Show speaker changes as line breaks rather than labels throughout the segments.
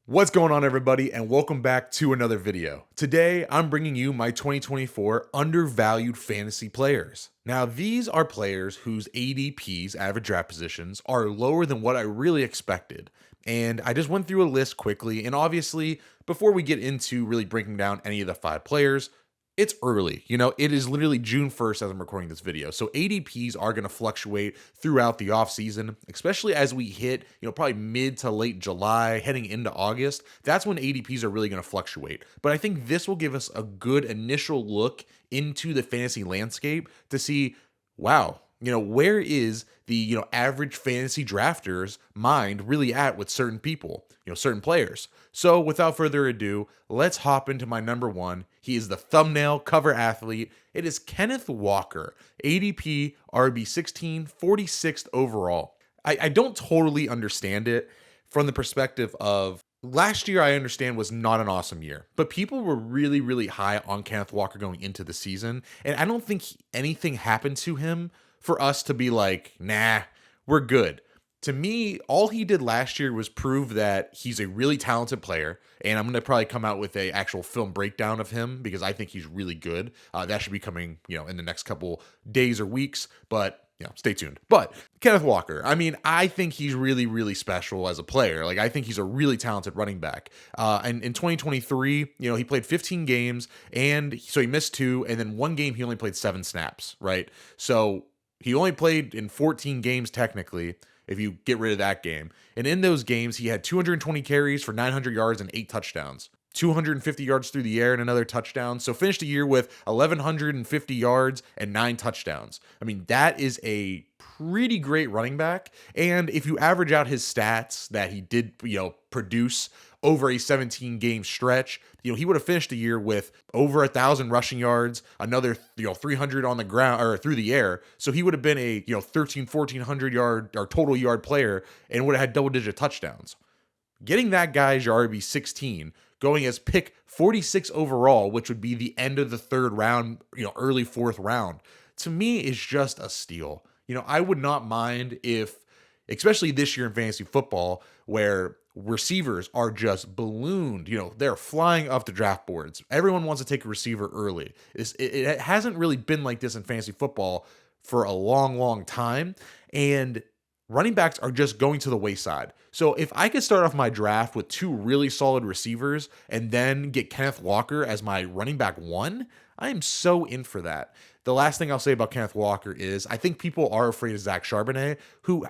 What's going on, everybody, and welcome back to another video. Today, I'm bringing you my 2024 undervalued fantasy players. Now, these are players whose ADPs, average draft positions, are lower than what I really expected. And I just went through a list quickly, and obviously, before we get into really breaking down any of the 5 players, it's early. It is literally June 1st as I'm recording this video. So ADPs are going to fluctuate throughout the offseason, especially as we hit, probably mid to late July, heading into August. That's when ADPs are really going to fluctuate. But I think this will give us a good initial look into the fantasy landscape to see, wow, where is the, average fantasy drafter's mind really at with certain people, certain players. So without further ado, let's hop into my number one. He is the thumbnail cover athlete. It is Kenneth Walker, ADP RB16, 46th overall. I don't totally understand it from the perspective of last year. I understand was not an awesome year, but people were really, really high on Kenneth Walker going into the season. And I don't think anything happened to him for us to be like, nah, we're good. To me, all he did last year was prove that he's a really talented player, and I'm going to probably come out with a actual film breakdown of him because I think he's really good. That should be coming, in the next couple days or weeks, but stay tuned. But Kenneth Walker, I think he's really, really special as a player. Like, I think he's a really talented running back. And in 2023, he played 15 games, and so he missed 2, and then 1 game he only played 7 snaps, right? So he only played in 14 games technically, if you get rid of that game. And in those games, he had 220 carries for 900 yards and 8 touchdowns. 250 yards through the air and another touchdown. So finished the year with 1,150 yards and 9 touchdowns. That is a pretty great running back. And if you average out his stats that he did, produce over a 17-game stretch, he would have finished the year with over 1,000 rushing yards, another 300 on the ground or through the air. So he would have been a 1,400 yard or total yard player and would have had double-digit touchdowns. Getting that guy as your RB16, going as pick 46 overall, which would be the end of the 3rd round, early 4th round, to me is just a steal. I would not mind if, especially this year in fantasy football, where receivers are just ballooned, they're flying off the draft boards. Everyone wants to take a receiver early. It hasn't really been like this in fantasy football for a long, long time. And running backs are just going to the wayside. So if I could start off my draft with 2 really solid receivers and then get Kenneth Walker as my running back 1, I am so in for that. The last thing I'll say about Kenneth Walker is I think people are afraid of Zach Charbonnet, who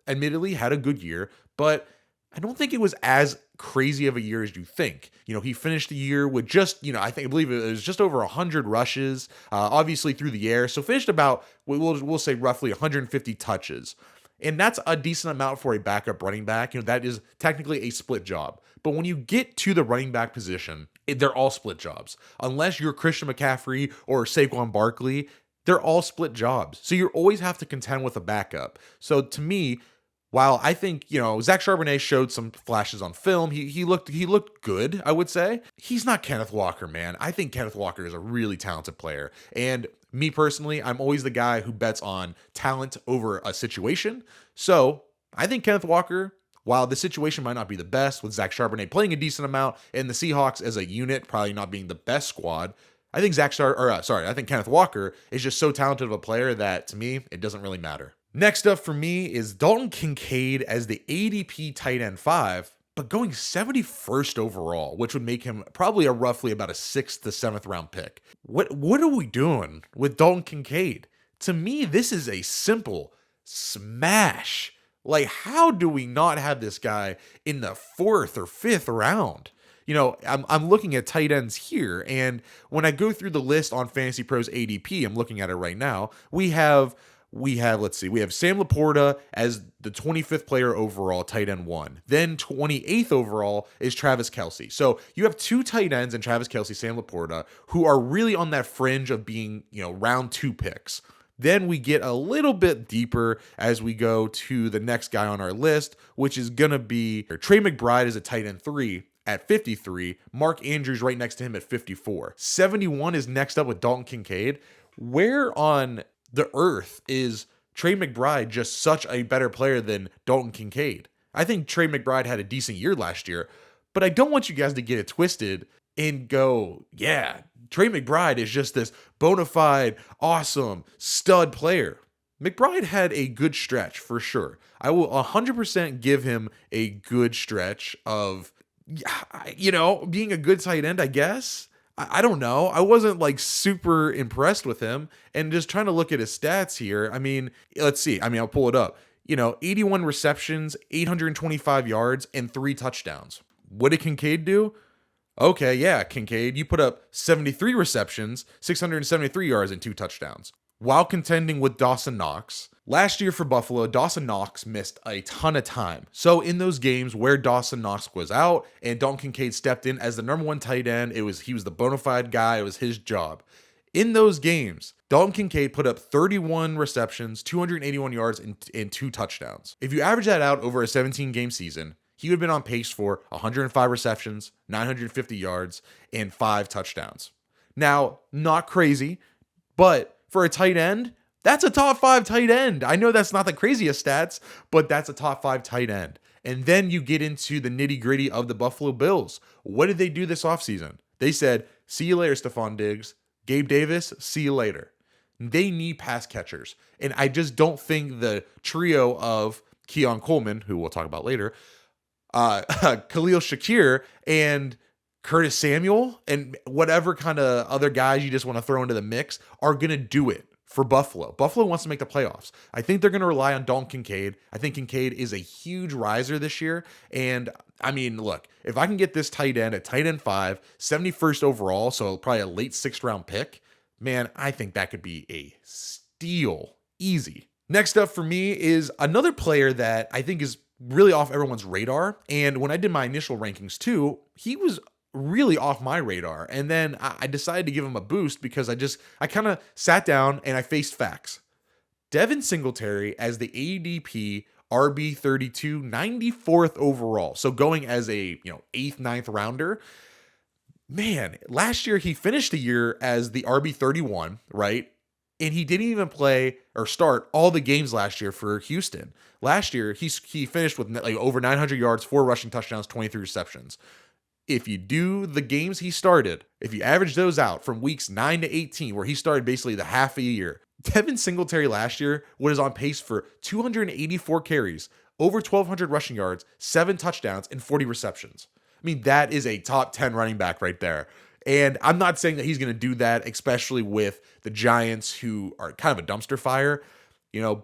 admittedly had a good year, but I don't think it was as crazy of a year as you think. He finished the year with just, I believe it was just over 100 rushes, obviously through the air. So finished about, we'll say roughly 150 touches. And that's a decent amount for a backup running back. That is technically a split job. But when you get to the running back position, they're all split jobs. Unless you're Christian McCaffrey or Saquon Barkley, they're all split jobs. So you always have to contend with a backup. So to me, while I think, Zach Charbonnet showed some flashes on film, he looked good, I would say. He's not Kenneth Walker, man. I think Kenneth Walker is a really talented player. And me personally, I'm always the guy who bets on talent over a situation. So I think Kenneth Walker, while the situation might not be the best with Zach Charbonnet playing a decent amount and the Seahawks as a unit probably not being the best squad, I think I think Kenneth Walker is just so talented of a player that to me, it doesn't really matter. Next up for me is Dalton Kincaid as the ADP tight end 5, but going 71st overall, which would make him probably roughly about a 6th to 7th round pick. What are we doing with Dalton Kincaid? To me, this is a simple smash. Like, how do we not have this guy in the 4th or 5th round? I'm looking at tight ends here, and when I go through the list on Fantasy Pros ADP, I'm looking at it right now, we have Sam Laporta as the 25th player overall, tight end 1. Then 28th overall is Travis Kelce. So you have 2 tight ends in Travis Kelce, Sam Laporta, who are really on that fringe of being, round 2 picks. Then we get a little bit deeper as we go to the next guy on our list, which is going to be Trey McBride as a tight end 3 at 53. Mark Andrews right next to him at 54. 71 is next up with Dalton Kincaid. Where on the earth is Trey McBride just such a better player than Dalton Kincaid? I think Trey McBride had a decent year last year, But I don't want you guys to get it twisted and go, yeah, Trey McBride is just this bona fide, awesome, stud player. McBride had a good stretch for sure. I will 100% give him a good stretch of, being a good tight end, I guess. I don't know. I wasn't like super impressed with him. And just trying to look at his stats here. I mean, let's see. I mean, I'll pull it up. 81 receptions, 825 yards, and 3 touchdowns. What did Kincaid do? Okay, yeah, Kincaid, you put up 73 receptions, 673 yards, and 2 touchdowns. While contending with Dawson Knox. Last year for Buffalo, Dawson Knox missed a ton of time. So in those games where Dawson Knox was out and Dalton Kincaid stepped in as the number 1 tight end, he was the bona fide guy, it was his job. In those games, Dalton Kincaid put up 31 receptions, 281 yards, and 2 touchdowns. If you average that out over a 17-game season, he would have been on pace for 105 receptions, 950 yards, and 5 touchdowns. Now, not crazy, but for a tight end, that's a top 5 tight end. I know that's not the craziest stats, but that's a top 5 tight end. And then you get into the nitty gritty of the Buffalo Bills. What did they do this offseason? They said, see you later, Stephon Diggs. Gabe Davis, see you later. They need pass catchers. And I just don't think the trio of Keon Coleman, who we'll talk about later, Khalil Shakir, and Curtis Samuel, and whatever kind of other guys you just want to throw into the mix are going to do it for Buffalo. Buffalo wants to make the playoffs. I think they're going to rely on Dalton Kincaid. I think Kincaid is a huge riser this year. And I mean, look, if I can get this tight end at tight end 5, 71st overall, so probably a late 6th round pick, man, I think that could be a steal. Easy. Next up for me is another player that I think is really off everyone's radar. And when I did my initial rankings too, he was really off my radar. And then I decided to give him a boost because I kind of sat down and I faced facts. Devin Singletary as the ADP RB32, 94th overall. So going as a 8th, 9th rounder. Man, last year he finished the year as the RB31, right? And he didn't even play or start all the games last year for Houston. Last year, he finished with like over 900 yards, 4 rushing touchdowns, 23 receptions. If you do the games he started, if you average those out from weeks 9 to 18, where he started basically the half a year, Devin Singletary last year was on pace for 284 carries, over 1,200 rushing yards, 7 touchdowns, and 40 receptions. I mean, that is a top 10 running back right there. And I'm not saying that he's going to do that, especially with the Giants, who are kind of a dumpster fire,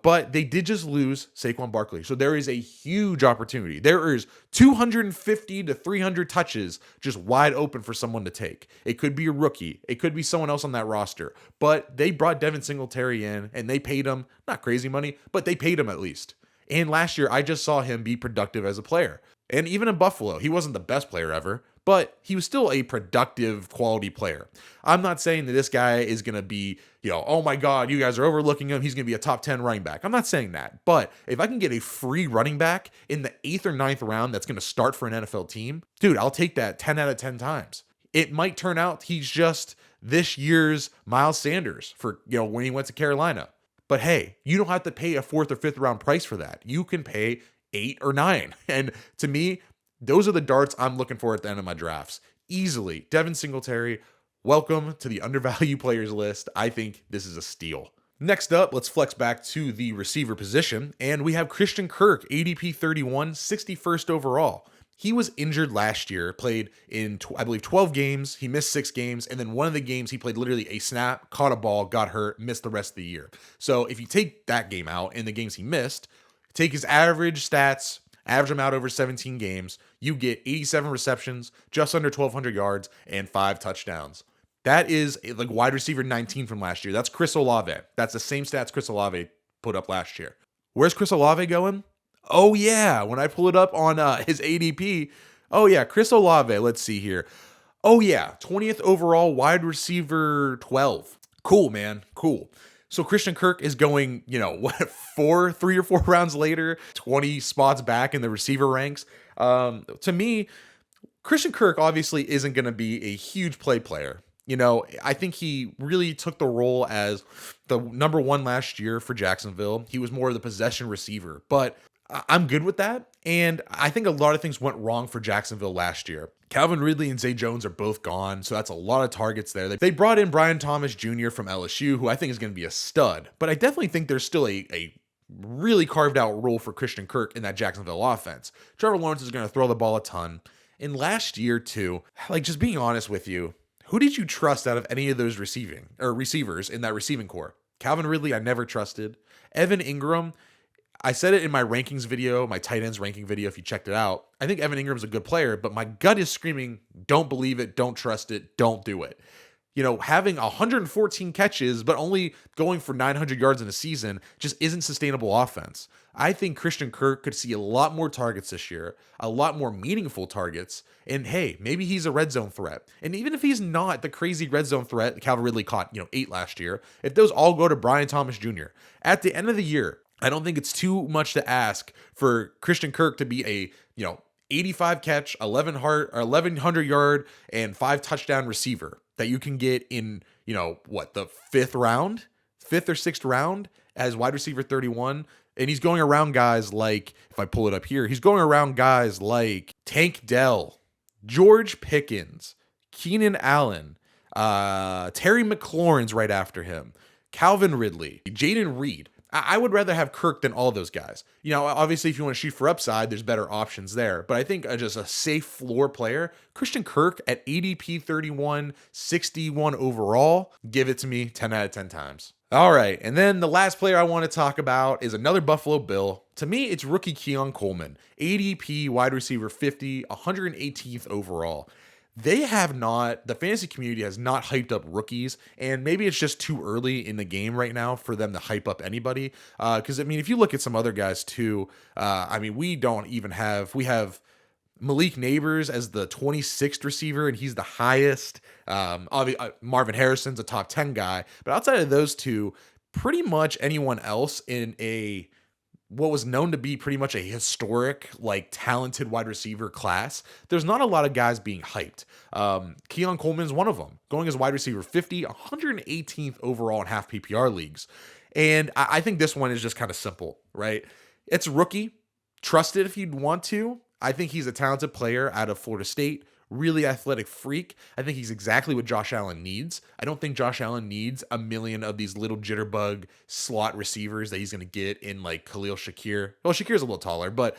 but they did just lose Saquon Barkley. So there is a huge opportunity. There is 250 to 300 touches just wide open for someone to take. It could be a rookie. It could be someone else on that roster. But they brought Devin Singletary in and they paid him, not crazy money, but they paid him at least. And last year, I just saw him be productive as a player. And even in Buffalo, he wasn't the best player ever, but he was still a productive quality player. I'm not saying that this guy is going to be, oh my God, you guys are overlooking him. He's going to be a top 10 running back. I'm not saying that. But if I can get a free running back in the 8th or 9th round that's going to start for an NFL team, dude, I'll take that 10 out of 10 times. It might turn out he's just this year's Miles Sanders for, when he went to Carolina. But hey, you don't have to pay a 4th or 5th round price for that. You can pay 8 or 9. And to me, those are the darts I'm looking for at the end of my drafts. Easily. Devin Singletary, welcome to the undervalued players list. I think this is a steal. Next up, let's flex back to the receiver position. And we have Christian Kirk, ADP 31, 61st overall. He was injured last year, played in, I believe, 12 games. He missed 6 games. And then one of the games, he played literally a snap, caught a ball, got hurt, missed the rest of the year. So if you take that game out and the games he missed, take his average stats, average them out over 17 games, you get 87 receptions, just under 1,200 yards, and 5 touchdowns. That is like wide receiver 19 from last year. That's Chris Olave. That's the same stats Chris Olave put up last year. Where's Chris Olave going? Oh, yeah. When I pull it up on his ADP, oh, yeah, Chris Olave. Let's see here. Oh, yeah, 20th overall, wide receiver 12. Cool, man. Cool. So Christian Kirk is going, 3 or 4 rounds later, 20 spots back in the receiver ranks. To me, Christian Kirk obviously isn't going to be a huge player. I think he really took the role as the number 1 last year for Jacksonville. He was more of the possession receiver, but I'm good with that. And I think a lot of things went wrong for Jacksonville last year. Calvin Ridley and Zay Jones are both gone, so that's a lot of targets there. They brought in Brian Thomas Jr. from LSU, who I think is going to be a stud, but I definitely think there's still a really carved out role for Christian Kirk in that Jacksonville offense. Trevor Lawrence is going to throw the ball a ton. And last year, too, like, just being honest with you, who did you trust out of any of those receivers in that receiving core? Calvin Ridley, I never trusted. Evan Ingram, I said it in my rankings video, my tight ends ranking video, if you checked it out. I think Evan Ingram's a good player, but my gut is screaming, don't believe it, don't trust it, don't do it. You know, having 114 catches, but only going for 900 yards in a season just isn't sustainable offense. I think Christian Kirk could see a lot more targets this year, a lot more meaningful targets, and hey, maybe he's a red zone threat. And even if he's not the crazy red zone threat, Calvin Ridley caught, 8 last year, if those all go to Brian Thomas Jr., at the end of the year, I don't think it's too much to ask for Christian Kirk to be a, 85 catch, 1100 yard, and 5 touchdown receiver that you can get in, the fifth or sixth round as wide receiver 31. And he's going around guys like, if I pull it up here, he's going around guys like Tank Dell, George Pickens, Keenan Allen, Terry McLaurin's right after him, Calvin Ridley, Jaden Reed. I would rather have Kirk than all those guys. Obviously, if you want to shoot for upside, there's better options there. But I think just a safe floor player, Christian Kirk at ADP 31, 61 overall, give it to me 10 out of 10 times. All right, and then the last player I want to talk about is another Buffalo Bill. To me, it's rookie Keon Coleman, ADP wide receiver 50, 118th overall. The fantasy community has not hyped up rookies, and maybe it's just too early in the game right now for them to hype up anybody. Because, if you look at some other guys too, we have Malik Neighbors as the 26th receiver, and he's the highest. Marvin Harrison's a top 10 guy, but outside of those two, pretty much anyone else in what was known to be pretty much a historic, talented wide receiver class, there's not a lot of guys being hyped. Keon Coleman is one of them, going as wide receiver 50, 118th overall in half PPR leagues. And I think this one is just kind of simple, right? It's rookie. Trust it if you'd want to. I think he's a talented player out of Florida State. Really athletic freak. I think he's exactly what Josh Allen needs. I don't think Josh Allen needs a million of these little jitterbug slot receivers that he's going to get in Khalil Shakir. Well, Shakir's a little taller, but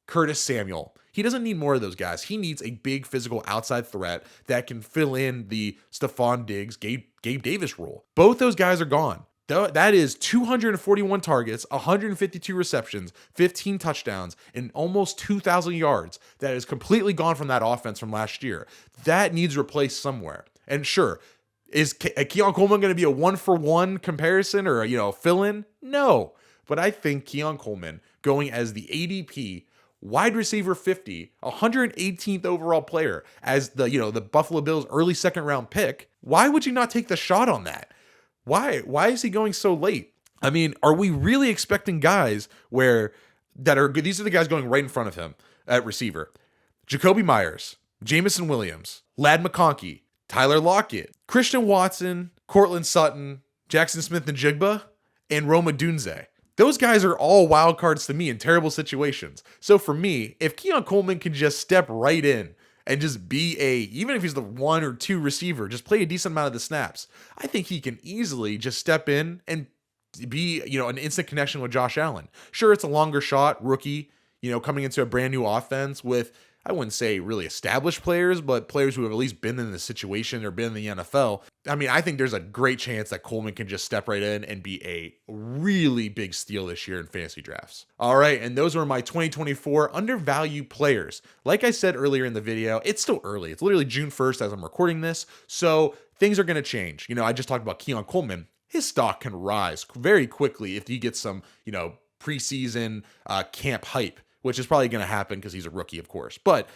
Curtis Samuel. He doesn't need more of those guys. He needs a big physical outside threat that can fill in the Stephon Diggs, Gabe Davis role. Both those guys are gone. That is 241 targets, 152 receptions, 15 touchdowns, and almost 2,000 yards. That is completely gone from that offense from last year. That needs replaced somewhere. And sure, is Keon Coleman going to be a one-for-one comparison or a fill-in? No. But I think Keon Coleman going as the ADP wide receiver 50, 118th overall player as the Buffalo Bills early second round pick, why would you not take the shot on that? Why is he going so late? Are we really expecting guys these are the guys going right in front of him at receiver? Jacoby Myers, Jamison Williams, Ladd McConkey, Tyler Lockett, Christian Watson, Cortland Sutton, Jackson Smith-Njigba, and Roma Dunze. Those guys are all wild cards to me in terrible situations. So for me, if Keon Coleman can just step right in and just be even if he's the 1 or 2 receiver, just play a decent amount of the snaps, I think he can easily just step in and be, an instant connection with Josh Allen. Sure, it's a longer shot, rookie, coming into a brand new offense with, I wouldn't say really established players, but players who have at least been in the situation or been in the NFL. I think there's a great chance that Coleman can just step right in and be a really big steal this year in fantasy drafts. All right, and those were my 2024 undervalued players. Like I said earlier in the video, it's still early. It's literally June 1st as I'm recording this, so things are going to change. I just talked about Keon Coleman. His stock can rise very quickly if he gets some, preseason camp hype, which is probably going to happen because he's a rookie, of course. But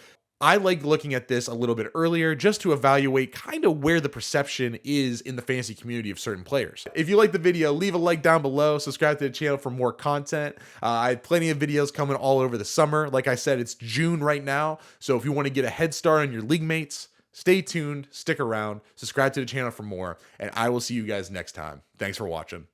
I like looking at this a little bit earlier just to evaluate kind of where the perception is in the fantasy community of certain players. If you like the video, leave a like down below, subscribe to the channel for more content. I have plenty of videos coming all over the summer. Like I said, it's June right now. So if you want to get a head start on your league mates, stay tuned, stick around, subscribe to the channel for more, and I will see you guys next time. Thanks for watching.